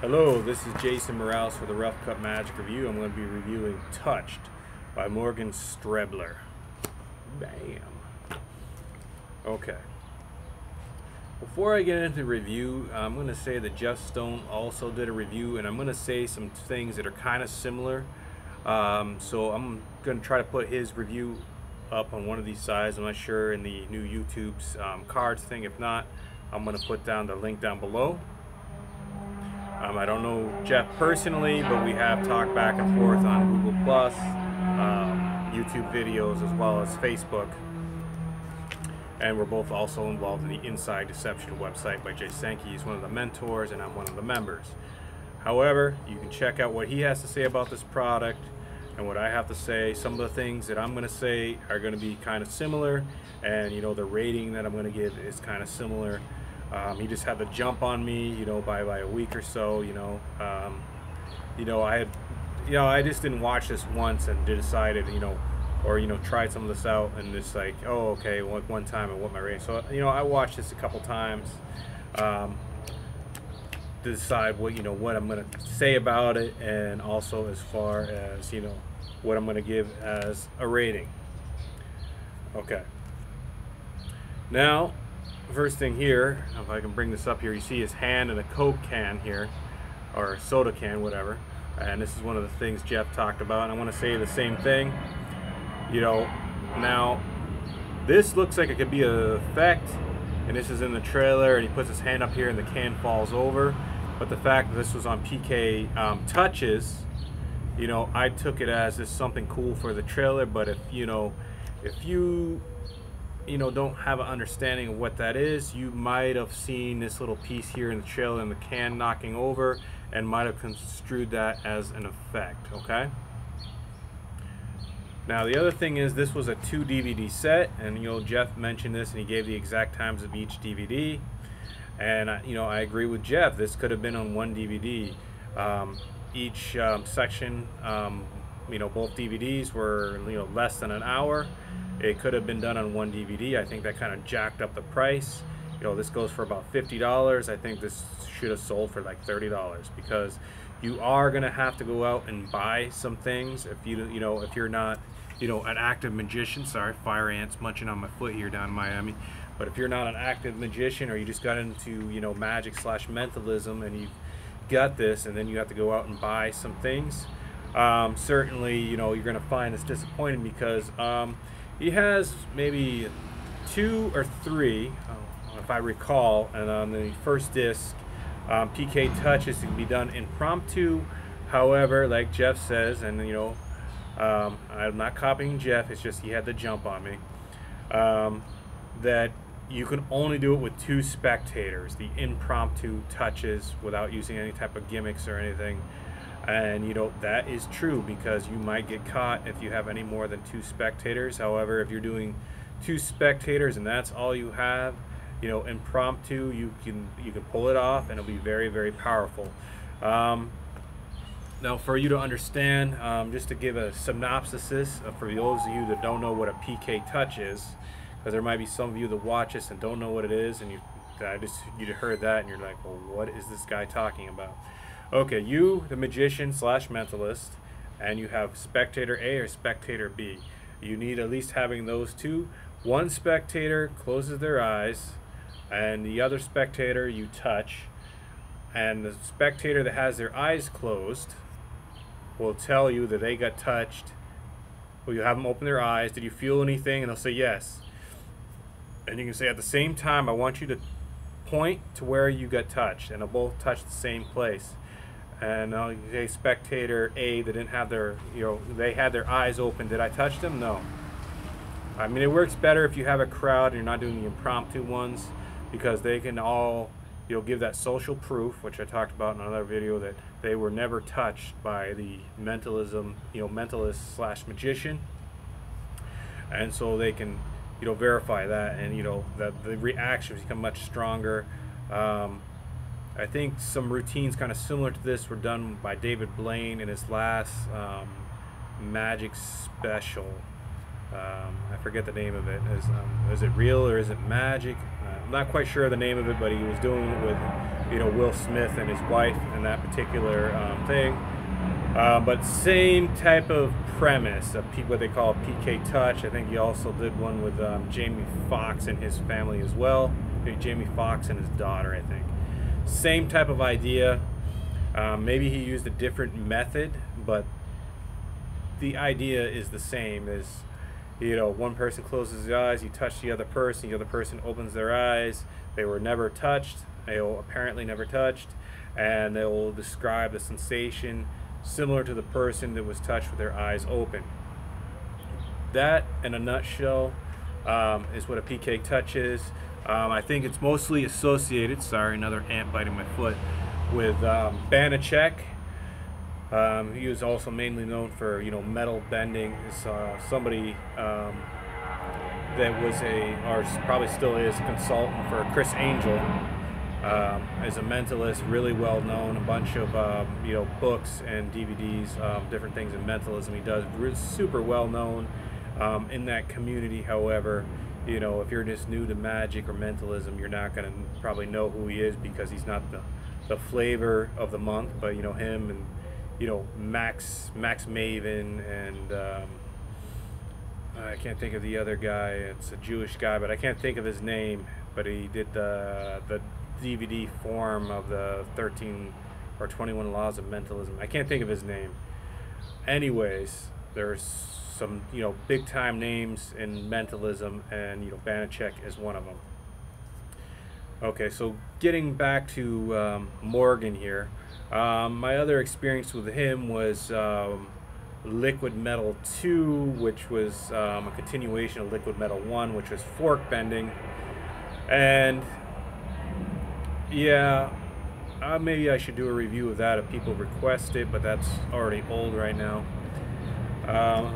Hello, this is Jason Morales for the Rough Cut Magic Review. I'm going to be reviewing Touched by Strebler. Bam. Okay. Before I get into the review, I'm going to say that Jeff Stone also did a review, and I'm going to say some things that are kind of similar. So I'm going to try to put his review up on one of these sides. I'm not sure in the new YouTube's cards thing. If not, I'm going to put down the link down below. I don't know Jeff personally, but we have talked back and forth on Google Plus, YouTube videos, as well as Facebook. And we're both also involved in the Inside Deception website by Jay Sankey. He's one of the mentors, and I'm one of the members. However, you can check out what he has to say about this product and what I have to say. Some of the things that I'm going to say are going to be kind of similar, and the rating that I'm going to give is kind of similar. He just had the jump on me, by a week or so. I just didn't watch this once and decided, or tried some of this out and just like, oh, okay, one time and what my rating. So I watched this a couple times to decide what I'm going to say about it, and also as far as what I'm going to give as a rating. Okay. Now, first thing here, if I can bring this up here, you see his hand in a Coke can here, or a soda can, whatever. And this is one of the things Jeff talked about, and I want to say the same thing. Now this looks like it could be an effect, and this is in the trailer, and he puts his hand up here and the can falls over. But the fact that this was on PK Touches, I took it as this something cool for the trailer. But if you don't have an understanding of what that is, you might have seen this little piece here in the trailer and the can knocking over and might have construed that as an effect. Okay. Now the other thing is, this was a 2 DVD set, and Jeff mentioned this and he gave the exact times of each DVD, and I agree with Jeff. This could have been on one DVD. Each section, both DVDs were less than an hour. It could have been done on one DVD. I think that kind of jacked up the price. This goes for about $50. I think this should have sold for like $30, because you are gonna have to go out and buy some things if if you're not an active magician. Sorry, fire ants munching on my foot here down in Miami. But if you're not an active magician, or you just got into magic / mentalism, and you've got this, and then you have to go out and buy some things, certainly you're gonna find this disappointing, because he has maybe 2 or 3, if I recall, and on the first disc, PK Touches can be done impromptu. However, like Jeff says, and I'm not copying Jeff, it's just he had the jump on me, that you can only do it with 2 spectators, the impromptu touches, without using any type of gimmicks or anything. And that is true, because you might get caught if you have any more than 2 spectators. However, if you're doing 2 spectators and that's all you have, impromptu, you can pull it off, and it'll be very, very powerful. Now, for you to understand, just to give a synopsis for those of you that don't know what a PK Touch is, because there might be some of you that watch this and don't know what it is, and you heard that and you're like, well, what is this guy talking about? Okay, you, the magician / mentalist, and you have spectator A or spectator B. You need at least having those 2. One spectator closes their eyes, and the other spectator you touch, and the spectator that has their eyes closed will tell you that they got touched. Well, you have them open their eyes. Did you feel anything? And they'll say yes. And you can say at the same time, I want you to point to where you got touched, and they'll both touch the same place. And you say spectator A that didn't have their, they had their eyes open. Did I touch them? No. I mean, it works better if you have a crowd and you're not doing the impromptu ones, because they can all, give that social proof, which I talked about in another video, that they were never touched by the mentalism, mentalist / magician. And so they can, verify that, and that the reactions become much stronger. I think some routines kind of similar to this were done by David Blaine in his last magic special. I forget the name of it. Is it real or is it magic? I'm not quite sure of the name of it, but he was doing it with Will Smith and his wife in that particular thing. But same type of premise of what they call PK Touch. I think he also did one with Jamie Foxx and his family as well. Maybe Jamie Foxx and his daughter, I think. Same type of idea. Maybe he used a different method, but the idea is the same. Is one person closes their eyes, you touch the other person opens their eyes. They were never touched. They will apparently never touched, and they will describe the sensation similar to the person that was touched with their eyes open. That, in a nutshell, is what a PK touch is. I think it's mostly associated, sorry, another ant biting my foot, with Banachek. He was also mainly known for, metal bending. Somebody that was or probably still is, a consultant for Chris Angel. As a mentalist, really well known, a bunch of books and DVDs, different things in mentalism he does, super well known in that community. However, if you're just new to magic or mentalism, you're not going to probably know who he is, because he's not the flavor of the month. But him and Max Maven, and I can't think of the other guy. It's a Jewish guy, but I can't think of his name. But he did the DVD form of the 13 or 21 Laws of Mentalism. I can't think of his name. Anyways, there's some big time names in mentalism, and Banachek is one of them. Okay, so getting back to Morgan here, my other experience with him was Liquid Metal 2, which was a continuation of Liquid Metal 1, which was fork bending. And yeah, maybe I should do a review of that if people request it, but that's already old right now.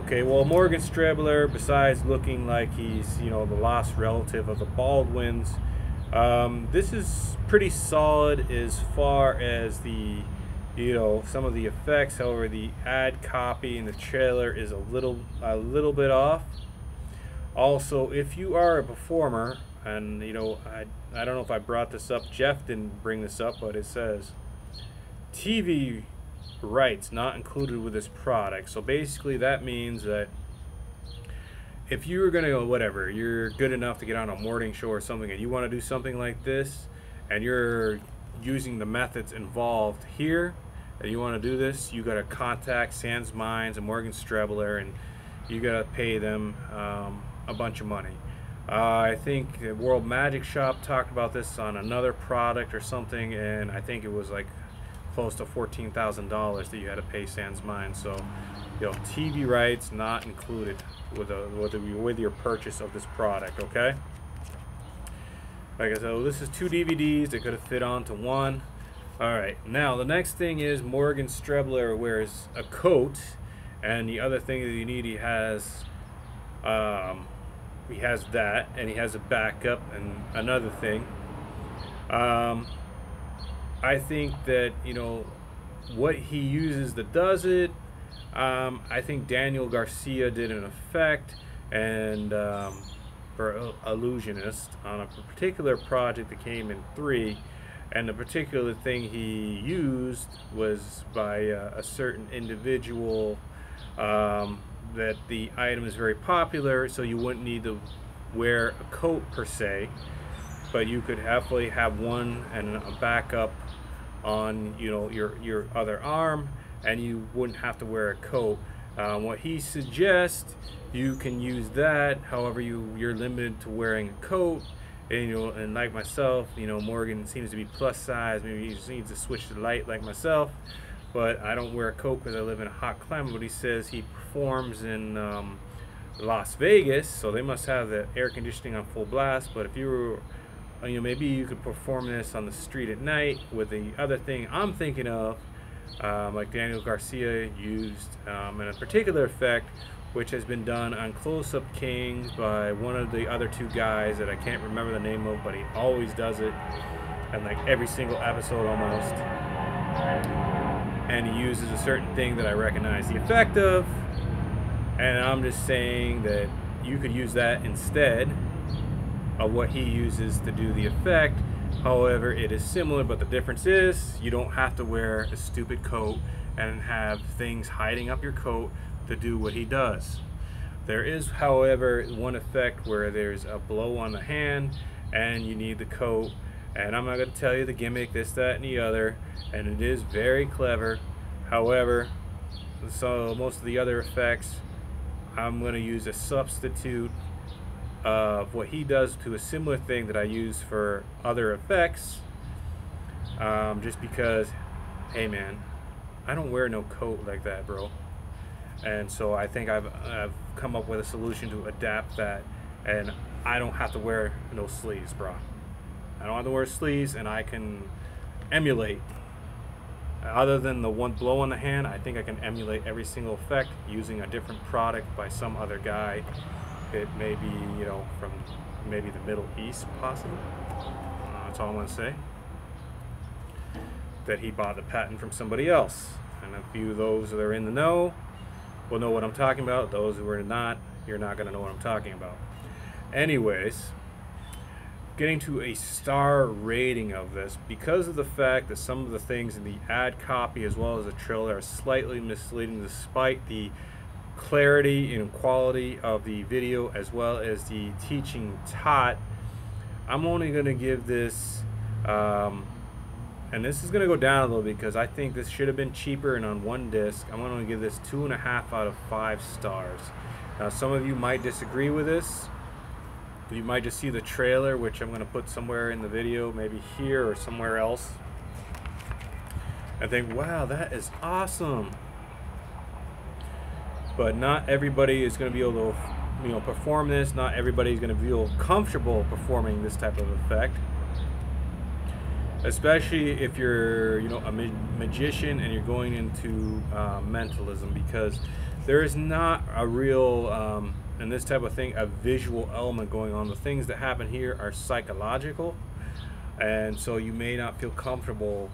Okay, well, Morgan Strebler, besides looking like he's, the lost relative of the Baldwins, this is pretty solid as far as the, some of the effects. However, the ad copy in the trailer is a little bit off. Also, if you are a performer, and I don't know if I brought this up, Jeff didn't bring this up, but it says TV rights not included with this product. So basically that means that if you were gonna you're good enough to get on a morning show or something, and you want to do something like this, and you're using the methods involved here, and you want to do this, you got to contact SansMinds and Morgan Strebler, and you got to pay them a bunch of money. I think the World Magic Shop talked about this on another product or something, and I think it was like close to $14,000 that you had to pay SansMinds. So, TV rights not included with your purchase of this product. Okay. Like I said, this is 2 DVDs that could have fit onto one. All right. Now the next thing is Morgan Strebler wears a coat, and the other thing that you need, he has that, and he has a backup and another thing. I think that what he uses that does it. I think Daniel Garcia did an effect and for Illusionist on a particular project that came in 3, and the particular thing he used was by a certain individual. That the item is very popular, so you wouldn't need to wear a coat per se, but you could happily have one and a backup on your other arm, and you wouldn't have to wear a coat. What he suggests, you can use that. However, you're limited to wearing a coat, and like myself, Morgan seems to be plus size. Maybe he just needs to switch to light like myself. But I don't wear a coat because I live in a hot climate. But he says he performs in Las Vegas, so they must have the air conditioning on full blast. But if you were, maybe you could perform this on the street at night with the other thing I'm thinking of, like Daniel Garcia used, and a particular effect which has been done on Close-Up Kings by one of the other 2 guys that I can't remember the name of, but he always does it in like every single episode almost. And he uses a certain thing that I recognize the effect of, and I'm just saying that you could use that instead of what he uses to do the effect, However, it is similar, but the difference is you don't have to wear a stupid coat and have things hiding up your coat to do what he does. There is, however, one effect where there's a blow on the hand and you need the coat, and I'm not going to tell you the gimmick, this, that, and the other, and it is very clever. However, so most of the other effects, I'm going to use a substitute of what he does to a similar thing that I use for other effects, just because, hey man, I don't wear no coat like that, bro. And so I think I've come up with a solution to adapt that, and I don't have to wear no sleeves, bro. I don't have to wear sleeves, and I can emulate. Other than the one blow on the hand, I think I can emulate every single effect using a different product by some other guy. It may be, you know, from maybe the Middle East, possibly. That's all I'm going to say. That he bought the patent from somebody else. And a few of those that are in the know will know what I'm talking about. Those who are not, you're not going to know what I'm talking about. Anyways, getting to a star rating of this, because of the fact that some of the things in the ad copy as well as the trailer are slightly misleading, despite the clarity and quality of the video as well as the teaching taught, I'm only going to give this, and this is going to go down a little bit because I think this should have been cheaper and on one disc. I'm going to give this 2.5 out of 5 stars. Now, some of you might disagree with this. You might just see the trailer, which I'm going to put somewhere in the video, maybe here or somewhere else, and think, wow, that is awesome. But not everybody is going to be able to, you know, perform this. Not everybody is going to feel comfortable performing this type of effect, especially if you're, you know, a magician and you're going into mentalism, because there is not a real, in this type of thing, a visual element going on. The things that happen here are psychological, and so you may not feel comfortable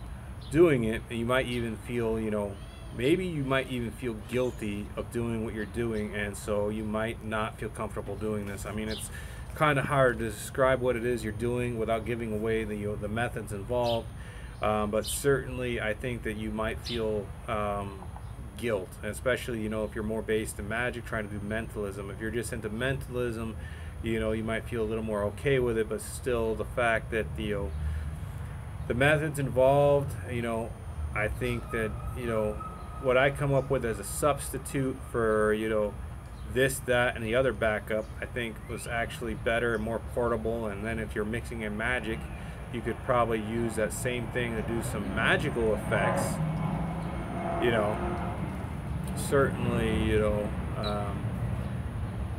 doing it, and you might even feel, you know, maybe you might even feel guilty of doing what you're doing, and so you might not feel comfortable doing this. I mean, it's kind of hard to describe what it is you're doing without giving away the, you know, the methods involved, but certainly I think that you might feel guilt, especially, you know, if you're more based in magic, trying to do mentalism. If you're just into mentalism, you know, you might feel a little more okay with it, but still the fact that the methods involved, you know, I think that, you know, what I come up with as a substitute for, you know, this, that, and the other backup, I think was actually better and more portable. And then if you're mixing in magic, you could probably use that same thing to do some magical effects, you know. Certainly, you know,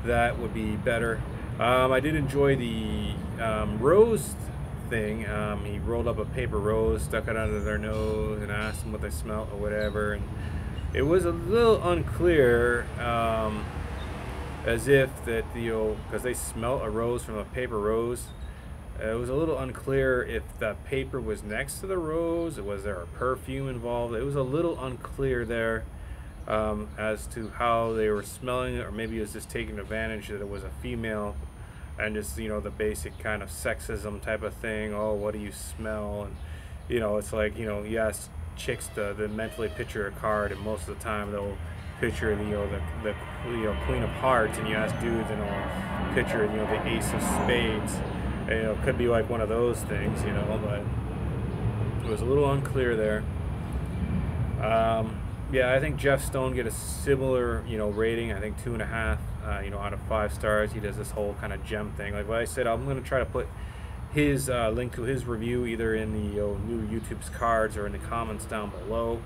that would be better. I did enjoy the rose thing. He rolled up a paper rose, stuck it under their nose, and asked them what they smelled or whatever. And it was a little unclear, as if that, you know, because they smelt a rose from a paper rose. It was a little unclear if the paper was next to the rose, or was there a perfume involved. It was a little unclear there. As to how they were smelling it, or maybe it was just taking advantage that it was a female, and just, you know, the basic kind of sexism type of thing. Oh, what do you smell? And, you know, it's like, you know, you ask chicks to mentally picture a card, and most of the time they'll picture the, you know, the you know, Queen of Hearts, and you ask dudes and they'll picture, you know, the Ace of Spades. And, you know, it could be like one of those things, you know, but it was a little unclear there. Yeah, I think Jeff Stone get a similar, you know, rating. I think 2.5, you know, out of 5 stars. He does this whole kind of gem thing. Like what I said, I'm going to try to put his link to his review either in the, you know, new YouTube's cards or in the comments down below.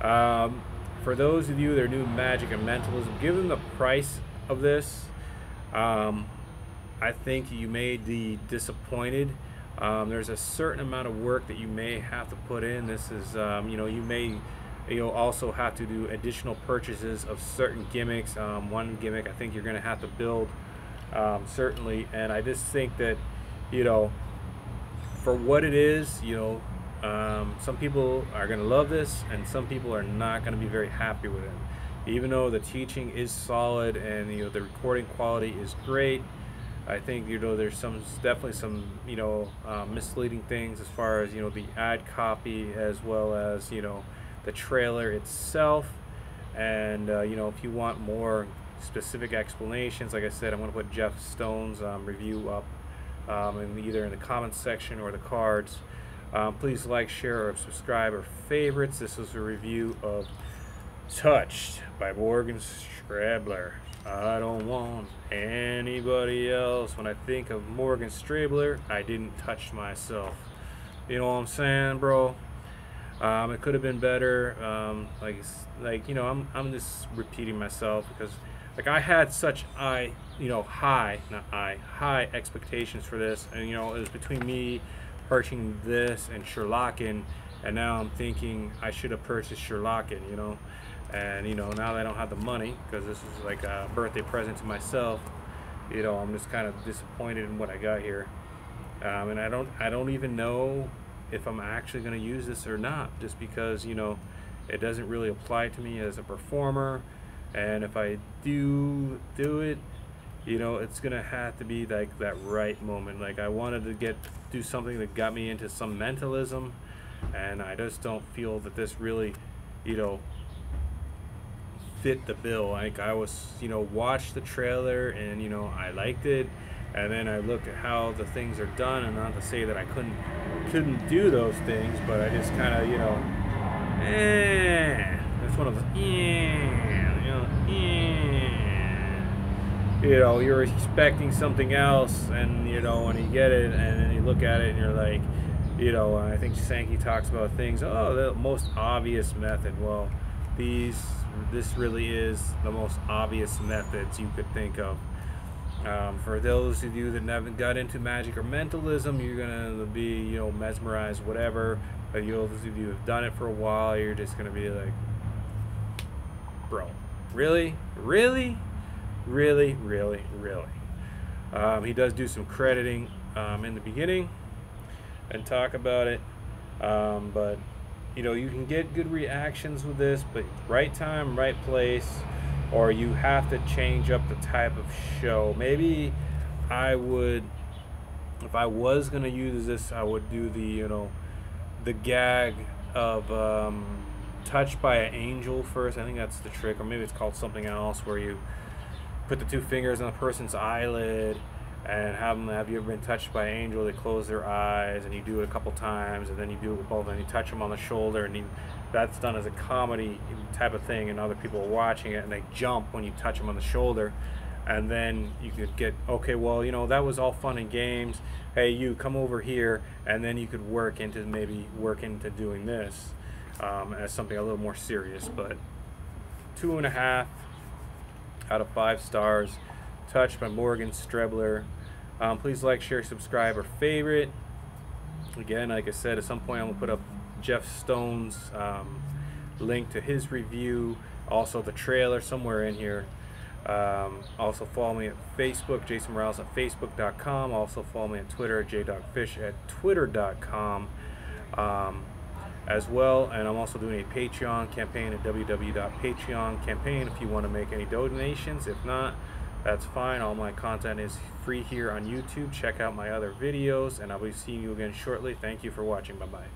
For those of you that are new magic and mentalism, given the price of this, I think you may be disappointed. There's a certain amount of work that you may have to put in. This is, you know, you may, you know, also have to do additional purchases of certain gimmicks. One gimmick I think you're going to have to build, certainly. And I just think that, you know, for what it is, you know, some people are going to love this and some people are not going to be very happy with it. Even though the teaching is solid and, you know, the recording quality is great, I think there's definitely some misleading things as far as the ad copy, as well as the trailer itself. And if you want more specific explanations, like I said, I'm going to put Jeff Stone's review up either in the comments section or the cards. Please like, share, or subscribe, or favorites. This was a review of Touched by Morgan Strebler. I don't want anybody else. When I think of Morgan Strebler, I didn't touch myself. You know what I'm saying, bro? It could have been better. I'm just repeating myself because I had such high expectations for this, and it was between me purchasing this and Sherlockin', and now I'm thinking I should have purchased Sherlockin', and now that I don't have the money, because this is like a birthday present to myself, I'm just kind of disappointed in what I got here, and I don't even know if I'm actually going to use this or not, just because it doesn't really apply to me as a performer. And if I do it, it's gonna have to be like that right moment. Like, I wanted to do something that got me into some mentalism, and I just don't feel that this really fit the bill. Like, I was watched the trailer, and I liked it, and then I looked at how the things are done, and not to say that I couldn't do those things, but I just kind of it's one of those you're expecting something else, and when you get it and then you look at it and you're like, I think Sankey talks about things, the most obvious method. Well, this really is the most obvious methods you could think of. For those of you that haven't got into magic or mentalism, you're gonna be mesmerized, whatever. But those of you who've done it for a while, you're just gonna be like, bro, really? He does do some crediting in the beginning and talk about it, but you can get good reactions with this, but right time, right place, or you have to change up the type of show. Maybe I would, if I was gonna use this, I would do the gag of touched by an angel first. I think that's the trick, or maybe it's called something else, where you put the two fingers on the person's eyelid and have you ever been touched by an angel? They close their eyes, and you do it a couple times, and then you do it with both, and you touch them on the shoulder, and that's done as a comedy type of thing, and other people are watching it, and they jump when you touch them on the shoulder. And then you could get, okay, well, that was all fun and games. Hey, you come over here, and then you could work into doing this as something a little more serious. But 2.5 out of 5 stars. Touched by Morgan Strebler. Please like, share, subscribe, or favorite. Again, like I said, at some point I'm gonna put up Jeff Stone's link to his review, also the trailer somewhere in here. Also follow me at Facebook, Jason Morales at Facebook.com. Also follow me on Twitter at jdogfish at Twitter.com as well. And I'm also doing a Patreon campaign at www.patreon campaign if you want to make any donations. If not, that's fine. All my content is free here on YouTube. Check out my other videos, and I'll be seeing you again shortly. Thank you for watching. Bye-bye.